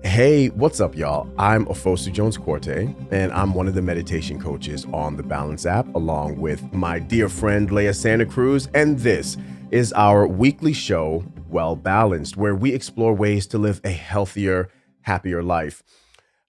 Hey, what's up, y'all? I'm Ofosu Jones-Corte, and I'm one of the meditation coaches on the Balance app, along with my dear friend Leah Santa Cruz, and this is our weekly show, Well Balanced, where we explore ways to live a healthier, happier life.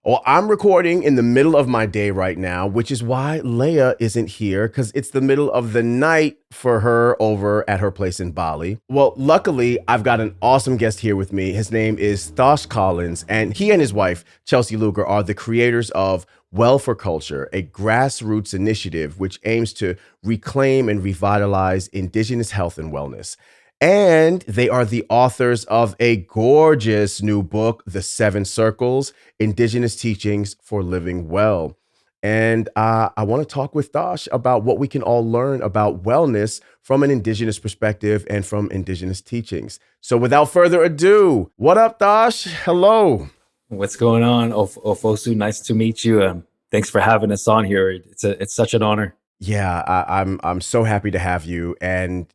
Well, I'm recording in the middle of my day right now, which is why Leia isn't here, because it's the middle of the night for her over at her place in Bali. Well, luckily, I've got an awesome guest here with me. His name is Thosh Collins, and he and his wife, Chelsea Luger, are the creators of Well for Culture, a grassroots initiative which aims to reclaim and revitalize Indigenous health and wellness. And they are the authors of a gorgeous new book, The Seven Circles, Indigenous Teachings for Living Well. And I want to talk with Thosh about what we can all learn about wellness from an Indigenous perspective and from Indigenous teachings. So without further ado, what up, Thosh? Hello. What's going on, Ofosu? Nice to meet you. Thanks for having us on here. It's such an honor. Yeah, I'm so happy to have you. And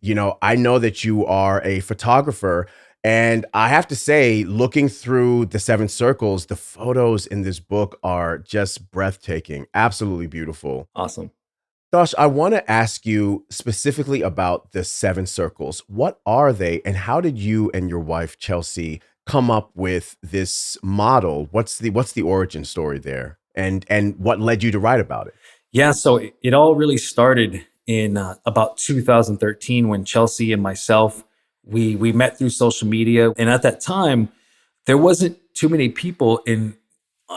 I know that you are a photographer, and I have to say, looking through the Seven Circles, the photos in this book are just breathtaking, absolutely beautiful. Awesome. Josh, I want to ask you specifically about the Seven Circles. What are they, and how did you and your wife Chelsea come up with this model? What's the origin story there, and what led you to write about it? Yeah, so it all really started in about 2013 when Chelsea and myself we met through social media, and at that time there wasn't too many people in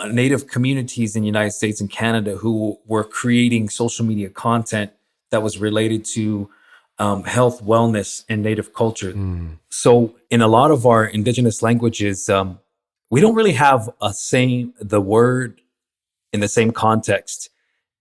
Native communities in the United States and Canada who were creating social media content that was related to health, wellness, and Native culture. Mm. So in a lot of our Indigenous languages, we don't really have the word in the same context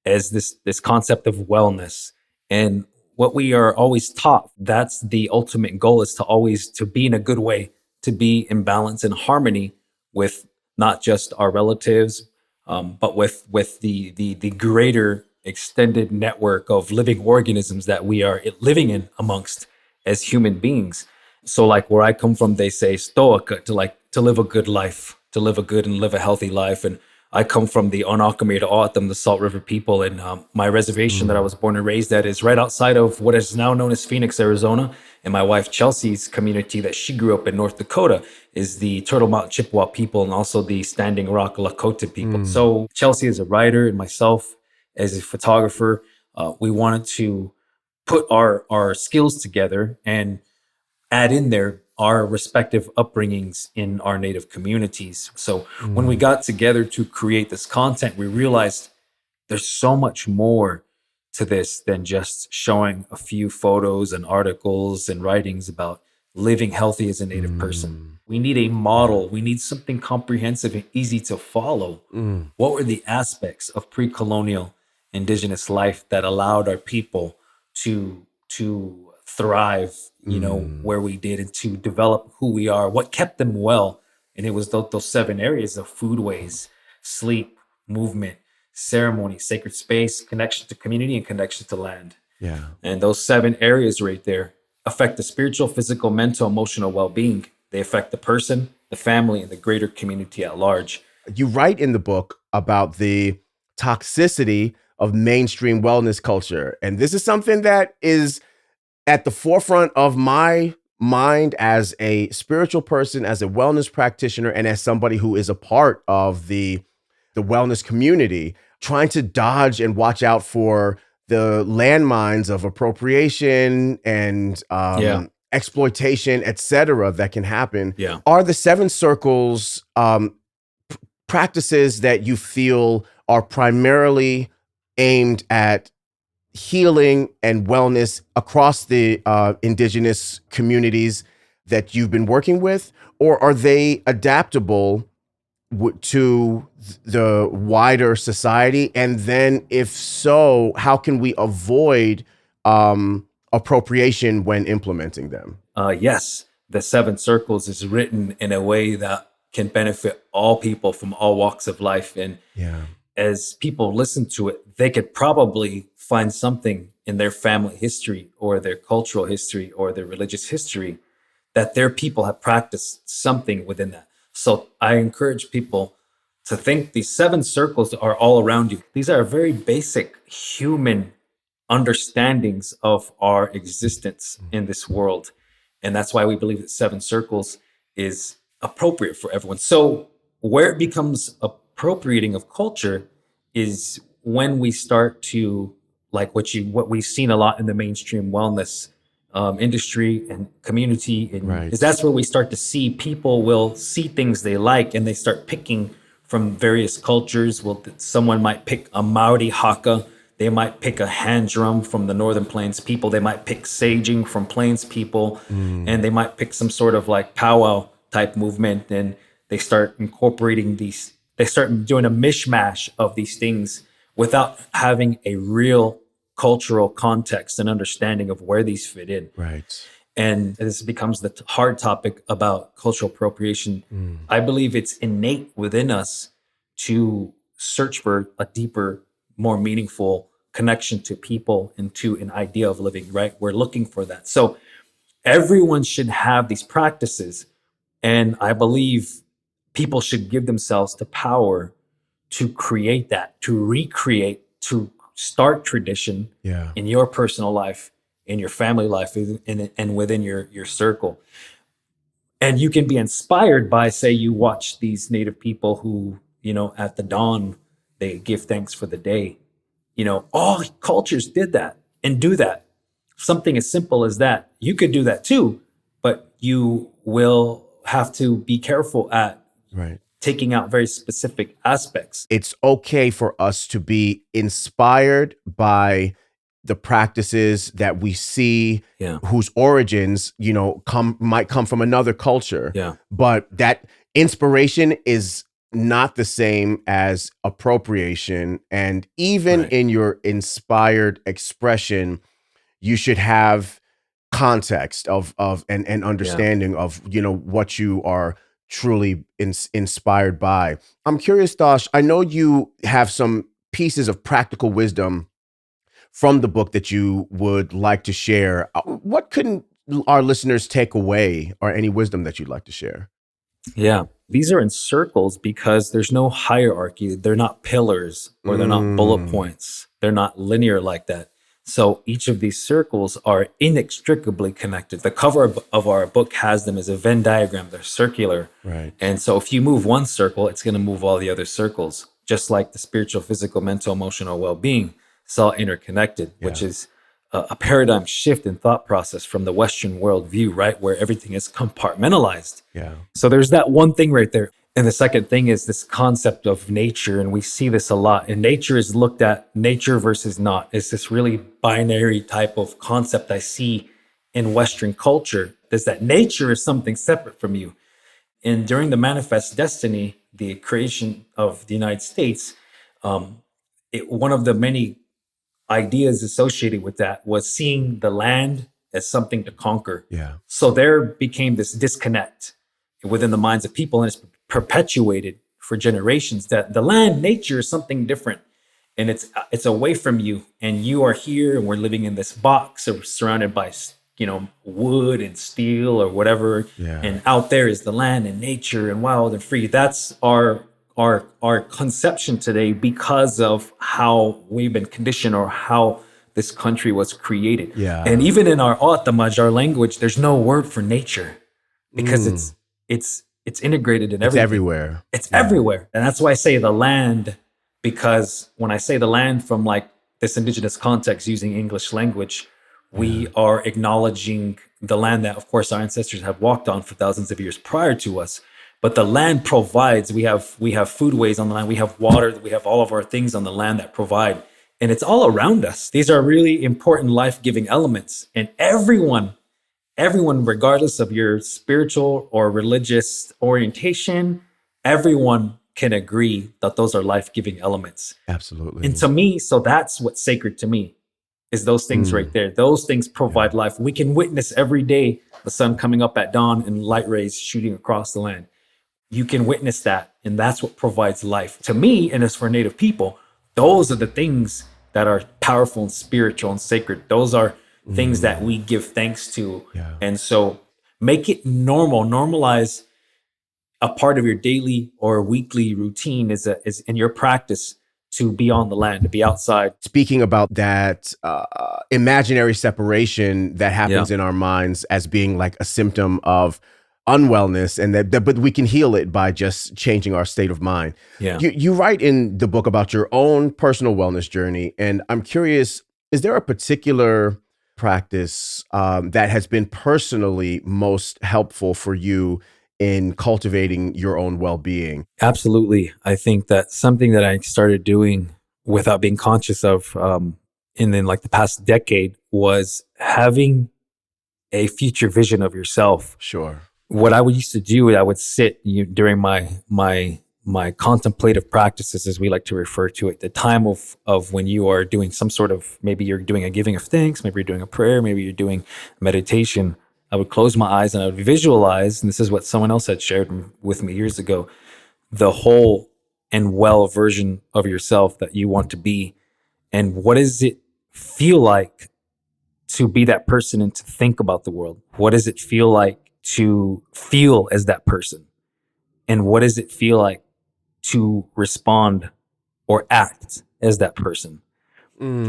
as this concept of wellness. And what we are always taught, that's the ultimate goal, is to always to be in a good way, to be in balance and harmony with not just our relatives, but with the greater extended network of living organisms that we are living in amongst as human beings. So like where I come from, they say stoic, to live a good life, to live a good and live a healthy life. And I come from the Onakamir O'atam, the Salt River people, and my reservation that I was born and raised at is right outside of what is now known as Phoenix, Arizona. And my wife Chelsea's community that she grew up in, North Dakota, is the Turtle Mountain Chippewa people and also the Standing Rock Lakota people. So Chelsea is a writer and myself as a photographer, we wanted to put our skills together and add in there our respective upbringings in our Native communities. So when we got together to create this content, we realized there's so much more to this than just showing a few photos and articles and writings about living healthy as a Native person. We need a model. We need something comprehensive and easy to follow. What were the aspects of pre-colonial Indigenous life that allowed our people to thrive, where we did, and to develop who we are, what kept them well? And it was those seven areas of foodways, sleep, movement, ceremony, sacred space, connection to community, and connection to land. Yeah. And those seven areas right there affect the spiritual, physical, mental, emotional well-being. They affect the person, the family, and the greater community at large. You write in the book about the toxicity of mainstream wellness culture. And this is something that is at the forefront of my mind as a spiritual person, as a wellness practitioner, and as somebody who is a part of the wellness community, trying to dodge and watch out for the landmines of appropriation and exploitation, et cetera, that can happen. Yeah. Are the Seven Circles practices that you feel are primarily aimed at healing and wellness across the Indigenous communities that you've been working with, or are they adaptable to the wider society? And then if so, how can we avoid appropriation when implementing them? Yes, the Seven Circles is written in a way that can benefit all people from all walks of life. And as people listen to it, they could probably find something in their family history or their cultural history or their religious history that their people have practiced something within that. So I encourage people to think these 7 circles are all around you. These are very basic human understandings of our existence in this world. And that's why we believe that 7 circles is appropriate for everyone. So where it becomes appropriating of culture is when we start to, like what we've seen a lot in the mainstream wellness industry and community, and Right. is that's where we start to see people will see things they like and they start picking from various cultures. Well, someone might pick a Maori haka, they might pick a hand drum from the Northern Plains people, they might pick saging from Plains people, and they might pick some sort of like powwow type movement, and they start incorporating these. They start doing a mishmash of these things without having a real cultural context and understanding of where these fit in. Right. And this becomes the hard topic about cultural appropriation. I believe it's innate within us to search for a deeper, more meaningful connection to people and to an idea of living, right? We're looking for that. So everyone should have these practices. And I believe people should give themselves the power to create that, to recreate, to start tradition Yeah. in your personal life, in your family life, and within your circle. And you can be inspired by, say, you watch these native people who, at the dawn, they give thanks for the day. All cultures did that and do that. Something as simple as that. You could do that too, but you will have to be careful at Right. taking out very specific aspects. It's okay for us to be inspired by the practices that we see, Yeah. whose origins, might come from another culture. Yeah. But that inspiration is not the same as appropriation. And even Right. in your inspired expression, you should have context of and understanding of what you are truly inspired by. I'm curious, Thosh, I know you have some pieces of practical wisdom from the book that you would like to share. What can our listeners take away, or any wisdom that you'd like to share? Yeah. These are in circles because there's no hierarchy. They're not pillars or they're not bullet points. They're not linear like that. So each of these circles are inextricably connected. The cover of our book has them as a Venn diagram. They're circular. Right. And so if you move one circle, it's going to move all the other circles, just like the spiritual, physical, mental, emotional well-being. It's all interconnected, which is a paradigm shift in thought process from the Western worldview, right? Where everything is compartmentalized. Yeah. So there's that one thing right there. And the second thing is this concept of nature. And we see this a lot. And nature is looked at, nature versus not. It's this really binary type of concept I see in Western culture, is that nature is something separate from you. And during the Manifest Destiny, the creation of the United States, one of the many ideas associated with that was seeing the land as something to conquer. Yeah. So there became this disconnect within the minds of people, and it's perpetuated for generations that the land, nature is something different, and it's away from you, and you are here, and we're living in this box or surrounded by wood and steel or whatever, and out there is the land and nature and wild and free. That's our conception today because of how we've been conditioned or how this country was created. Yeah. And even in our Ottamaj, our language, there's no word for nature because it's integrated in everything. It's everywhere. It's everywhere. And that's why I say the land, because when I say the land from like this indigenous context using English language, we are acknowledging the land that, of course, our ancestors have walked on for thousands of years prior to us. But the land provides. We have foodways on the land. We have water. We have all of our things on the land that provide. And it's all around us. These are really important life-giving elements. And everyone, regardless of your spiritual or religious orientation, everyone can agree that those are life-giving elements. Absolutely. And to me, so that's what's sacred to me, is those things right there. Those things provide life. We can witness every day the sun coming up at dawn and light rays shooting across the land. You can witness that, and that's what provides life. To me, and as for Native people, those are the things that are powerful and spiritual and sacred. Those are things that we give thanks to. Yeah. And so make it normal, normalize a part of your daily or weekly routine is in your practice to be on the land, to be outside. Speaking about that imaginary separation that happens in our minds as being like a symptom of unwellness, and that but we can heal it by just changing our state of mind. You write in the book about your own personal wellness journey, and I'm curious, is there a particular practice that has been personally most helpful for you in cultivating your own well-being? Absolutely. I think that something that I started doing without being conscious of in then like the past decade was having a future vision of yourself. Sure. What I would used to do, I would sit during my contemplative practices, as we like to refer to it, the time of when you are doing some sort of, maybe you're doing a giving of thanks, maybe you're doing a prayer, maybe you're doing meditation. I would close my eyes and I would visualize, and this is what someone else had shared with me years ago, the whole and well version of yourself that you want to be. And what does it feel like to be that person and to think about the world? What does it feel like to feel as that person? And what does it feel like to respond or act as that person?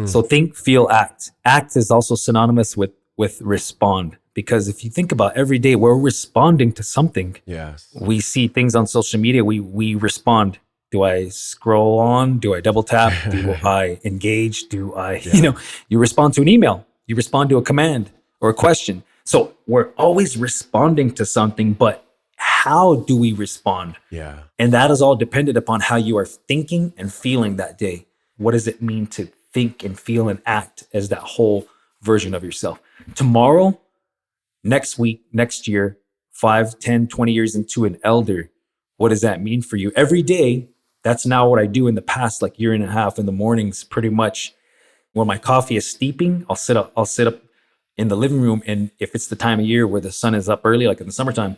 So think, feel, act. Act is also synonymous with respond, because if you think about every day, we're responding to something. Yes. We see things on social media, we respond. Do I scroll on? Do I double tap? Do I engage? Do I, you respond to an email, you respond to a command or a question. So we're always responding to something, but how do we respond? Yeah. And that is all dependent upon how you are thinking and feeling that day. What does it mean to think and feel and act as that whole version of yourself? Tomorrow, next week, next year, 5, 10, 20 years into an elder, what does that mean for you? Every day, that's now what I do in the past, like year and a half in the mornings, pretty much. When my coffee is steeping, I'll sit up in the living room. And if it's the time of year where the sun is up early, like in the summertime,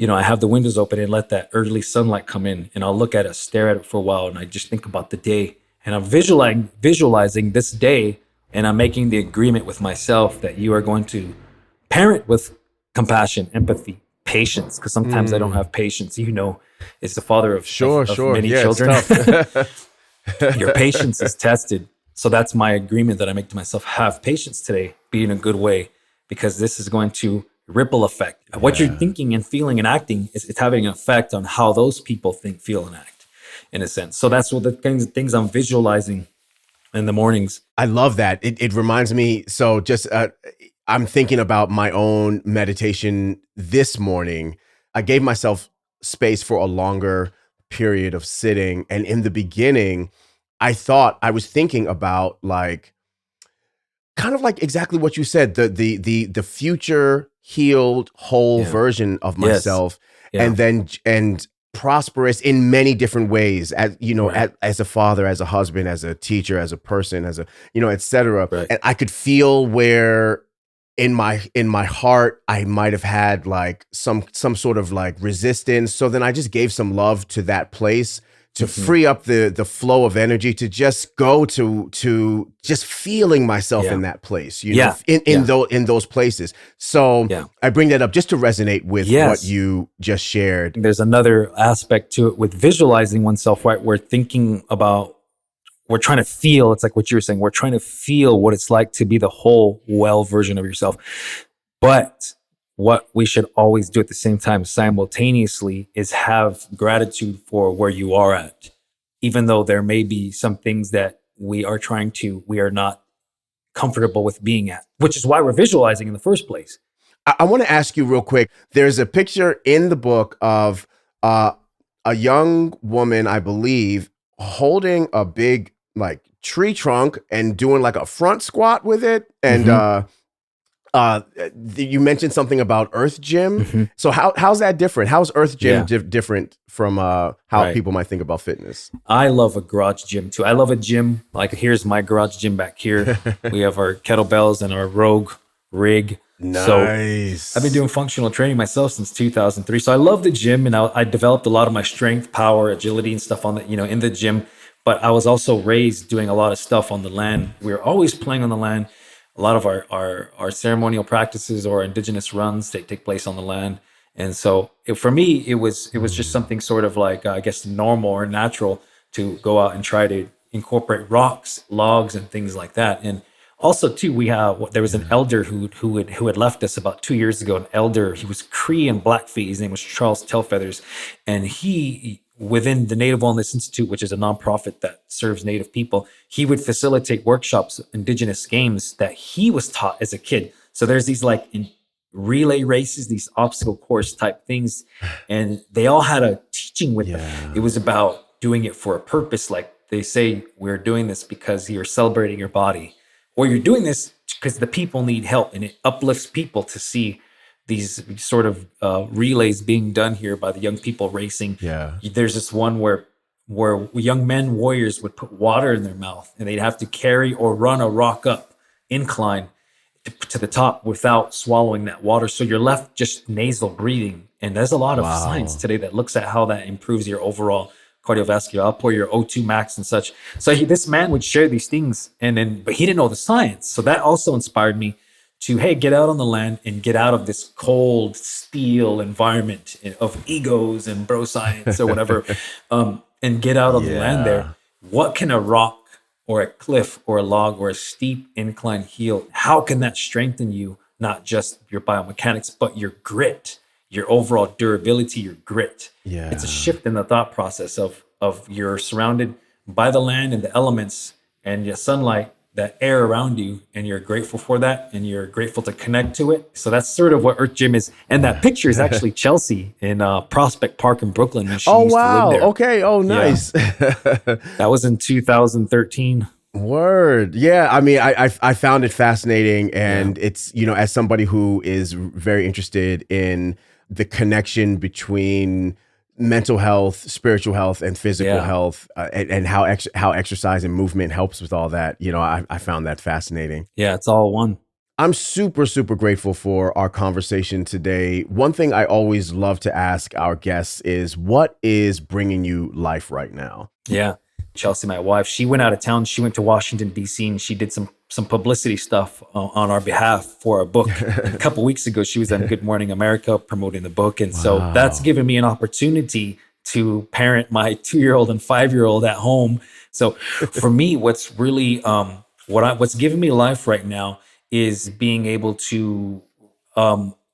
I have the windows open and let that early sunlight come in, and I'll look at it, stare at it for a while, and I just think about the day, and I'm visualizing this day, and I'm making the agreement with myself that you are going to parent with compassion, empathy, patience, because sometimes I don't have patience. It's the father of many children. Your patience is tested. So that's my agreement that I make to myself. Have patience today, be in a good way, because this is going to ripple effect. What you're thinking and feeling and acting it's having an effect on how those people think, feel, and act, in a sense. So that's what the things I'm visualizing in the mornings. I love that. It reminds me. So just I'm thinking about my own meditation this morning. I gave myself space for a longer period of sitting, and in the beginning, I was thinking about like kind of like exactly what you said, the future healed whole version of myself, and prosperous in many different ways, as as a father, as a husband, as a teacher, as a person, as a etc. And I could feel where in my heart I might have had like some sort of like resistance. So then I just gave some love to that place, to free up the flow of energy, to just go to just feeling myself in that place, in those places. So I bring that up just to resonate with what you just shared. There's another aspect to it with visualizing oneself, right? We're trying to feel, it's like what you're saying, we're trying to feel what it's like to be the whole well version of yourself. But what we should always do at the same time simultaneously is have gratitude for where you are at, even though there may be some things that we are not comfortable with being at, which is why we're visualizing in the first place. I want to ask you real quick. There's a picture in the book of a young woman, I believe, holding a big like tree trunk and doing like a front squat with it. And you mentioned something about Earth Gym. So how's that different? How's Earth Gym different from how people might think about fitness? I love a garage gym too. I love a gym. Like here's my garage gym back here. We have our kettlebells and our Rogue rig. Nice. So I've been doing functional training myself since 2003. So I love the gym, and I developed a lot of my strength, power, agility, and stuff on the in the gym. But I was also raised doing a lot of stuff on the land. We were always playing on the land. A lot of our ceremonial practices or indigenous runs take place on the land. And so for me, it was just something sort of like, I guess, normal or natural to go out and try to incorporate rocks, logs, and things like that. And also, too, there was an Yeah. elder who had left us about 2 years ago. An elder, he was Cree and Blackfeet. His name was Charles Tailfeathers, and he, within the Native Wellness Institute, which is a nonprofit that serves Native people, he would facilitate workshops, Indigenous games that he was taught as a kid. So there's these like relay races, these obstacle course type things, and they all had a teaching with them. It Yeah. was about doing it for a purpose. Like they say, we're doing this because you're celebrating your body, or you're doing this because the people need help, and it uplifts people to see these sort of relays being done here by the young people racing. Yeah. There's this one where young men warriors would put water in their mouth, and they'd have to carry or run a rock up incline to the top without swallowing that water. So you're left just nasal breathing. And there's a lot of science Wow. today that looks at how that improves your overall cardiovascular output, your O2 max and such. So this man would share these things, but he didn't know the science. So that also inspired me to, hey, get out on the land and get out of this cold steel environment of egos and bro science or whatever, and get out on the land Yeah. there. What can a rock or a cliff or a log or a steep incline heal? How can that strengthen you, not just your biomechanics, but your grit, your overall durability, your grit? Yeah. It's a shift in the thought process of you're surrounded by the land and the elements and your sunlight, that air around you, and you're grateful for that, and you're grateful to connect to it. So that's sort of what Earth Gym is. And that picture is actually Chelsea in Prospect Park in Brooklyn when she Oh, used to live wow. there. Okay. Oh, nice. That was in 2013. Word. Yeah. I mean, I found it fascinating. And it's, as somebody who is very interested in the connection between mental health, spiritual health, and physical health, and how exercise and movement helps with all that, I found that fascinating. Yeah, it's all one. I'm super, super grateful for our conversation today. One thing I always love to ask our guests is, what is bringing you life right now? Yeah. Chelsea, my wife, she went out of town. She went to Washington, D.C., and she did some publicity stuff on our behalf for a book. And a couple weeks ago, she was on Good Morning America promoting the book. And so that's given me an opportunity to parent my 2-year-old and 5-year-old at home. So for me, what's really what's giving me life right now is being able to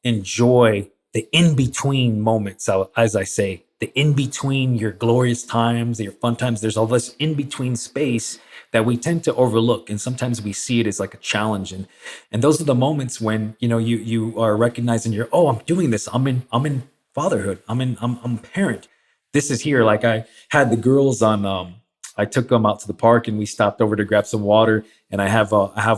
enjoy the in-between moments, as I say, the in-between your glorious times, your fun times. There's all this in-between space that we tend to overlook. And sometimes we see it as like a challenge. And those are the moments when, you are recognizing I'm doing this. I'm in fatherhood. I'm a parent. This is here. Like I had the girls on, I took them out to the park and we stopped over to grab some water. And I have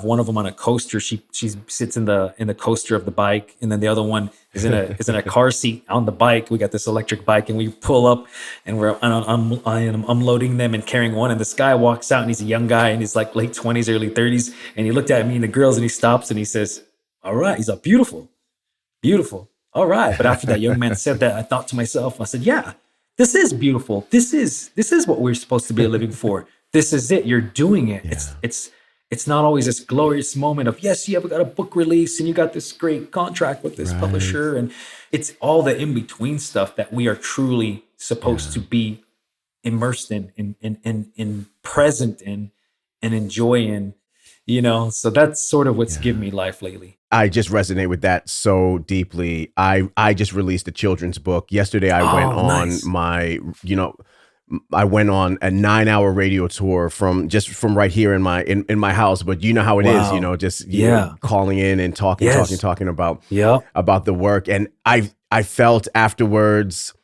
one of them on a coaster. She sits in the coaster of the bike, and then the other one is in a car seat on the bike. We got this electric bike, and we pull up, and I'm unloading them and carrying one. And this guy walks out, and he's a young guy, and he's like late 20s, early 30s, and he looked at me and the girls, and he stops and he says, "All right." He's like, "Beautiful, beautiful. All right." But after that young man said that, I thought to myself, I said, "Yeah, this is beautiful. This is what we're supposed to be living for. This is it. You're doing it. Yeah. It's not always this glorious moment of, yes, you have got a book release and you got this great contract with this publisher. And it's all the in-between stuff that we are truly supposed to be immersed in present in, and enjoy in, so that's sort of what's given me life lately. I just resonate with that so deeply. I just released a children's book. Yesterday I went on I went on a 9-hour radio tour from right here in my house. But you know how it is, just calling in and talking about the work. And I felt afterwards,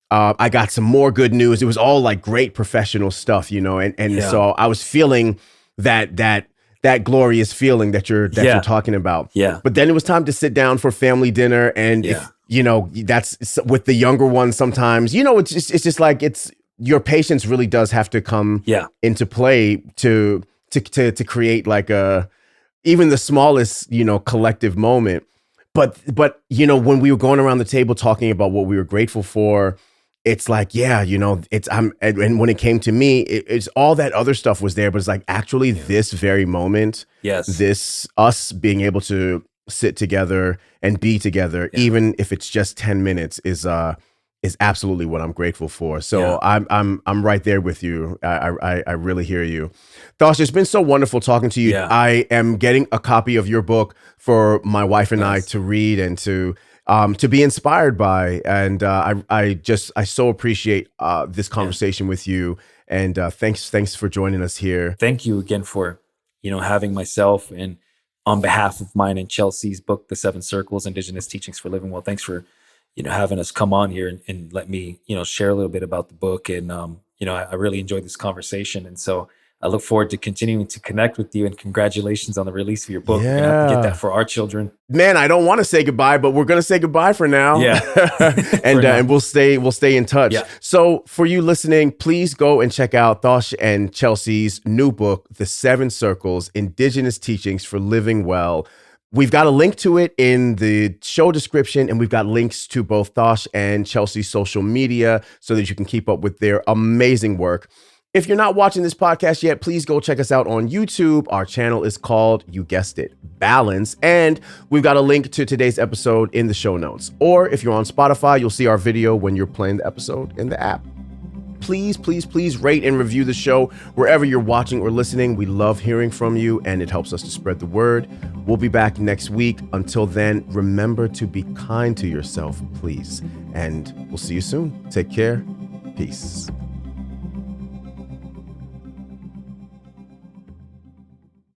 I got some more good news. It was all like great professional stuff, and so I was feeling that glorious feeling that you're talking about. Yeah. But then it was time to sit down for family dinner, and if that's with the younger ones. Sometimes it's just like your patience really does have to come into play to create like even the smallest collective moment. But when we were going around the table talking about what we were grateful for, it's like, and when it came to me, it's all that other stuff was there, but it's like actually this very moment, this us being able to sit together and be together, even if it's just 10 minutes, is absolutely what I'm grateful for. So I'm right there with you. I really hear you. Thosh, it's been so wonderful talking to you. Yeah. I am getting a copy of your book for my wife and I to read and to be inspired by. And I so appreciate this conversation with you. And thanks for joining us here. Thank you again for, having myself and on behalf of mine and Chelsea's book, The 7 Circles, Indigenous Teachings for Living Well. Thanks for, having us come on here and let me, share a little bit about the book. And, I really enjoyed this conversation. And so I look forward to continuing to connect with you, and congratulations on the release of your book. We're going to have to get that for our children. Man, I don't want to say goodbye, but we're going to say goodbye for now. Yeah. And we'll stay in touch. Yeah. So for you listening, please go and check out Thosh and Chelsea's new book, The 7 Circles, Indigenous Teachings for Living Well. We've got a link to it in the show description, and we've got links to both Thosh and Chelsea's social media so that you can keep up with their amazing work. If you're not watching this podcast yet, please go check us out on YouTube. Our channel is called, you guessed it, Balance. And we've got a link to today's episode in the show notes. Or if you're on Spotify, you'll see our video when you're playing the episode in the app. Please, please, please rate and review the show wherever you're watching or listening. We love hearing from you, and it helps us to spread the word. We'll be back next week. Until then, remember to be kind to yourself, please. And we'll see you soon. Take care. Peace.